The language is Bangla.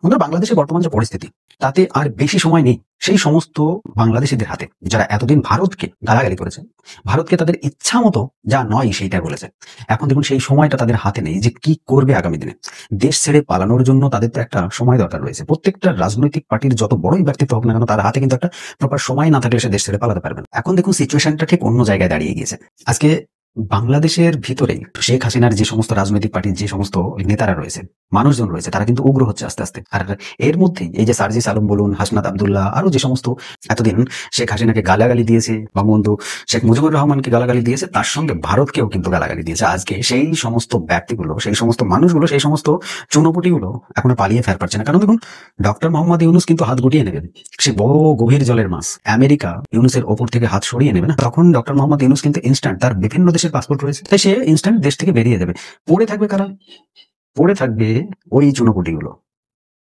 বন্ধুরা, বাংলাদেশের বর্তমান যে পরিস্থিতি তাতে আর বেশি সময় নেই সেই সমস্ত বাংলাদেশিদের হাতে যারা এতদিন ভারতকে গালাগালি করেছে, ভারতকে তাদের ইচ্ছা মতো যা নয় সেইটা বলেছে। এখন দেখুন সেই সময়টা তাদের হাতে নেই যে কি করবে আগামী দিনে। দেশ ছেড়ে পালানোর জন্য তাদের তো একটা সময় দরকার রয়েছে। প্রত্যেকটা রাজনৈতিক পার্টির যত বড়ই ব্যক্তিত্ব হোক না কেন, তার হাতে কিন্তু একটা প্রপার সময় না থাকলে সে দেশ ছেড়ে পালাতে পারবে না। এখন দেখুন সিচুয়েশনটা ঠিক অন্য জায়গায় দাঁড়িয়ে গিয়েছে। আজকে বাংলাদেশের ভিতরে শেখ হাসিনার যে সমস্ত রাজনৈতিক পার্টির যে সমস্ত নেতারা রয়েছে, মানুষজন রয়েছে, তারা কিন্তু উগ্র হচ্ছে আস্তে আস্তে। আর এর মধ্যেই এই যে সার্জিস আলম বলুন, হাসনাত আব্দুল্লাহ, আরো যে সমস্ত এতদিন শেখ হাসিনাকে গালাগালি দিয়েছে, বঙ্গবন্ধু শেখ মুজিবুর রহমানকে গালাগালি দিয়েছে, তার সঙ্গে ভারতকেও কিন্তু গালাগালি দিয়েছে। আজকে সেই সমস্ত ব্যক্তিগুলো, সেই সমস্ত মানুষগুলো, সেই সমস্ত চুনোপুটিগুলো এখনো পালিয়ে ফের পারছে না। কারণ দেখুন, ডক্টর মোহাম্মদ ইউনুস কিন্তু হাত গুটিয়ে নেবেন। সে বড় গভীর জলের মাছ, আমেরিকা ইউনুসের ওপর থেকে হাত সরিয়ে নেবে না, তখন ডক্টর মোহাম্মদ ইউনুস কিন্তু ইনস্ট্যান্ট, তার বিভিন্ন দেশের পাসপোর্ট রয়েছে, তাই সে ইনস্ট্যান্ট দেশ থেকে বেরিয়ে যাবে। পড়ে থাকবে কারা? পড়ে থাকবে ওই চুনোপুটিগুলো।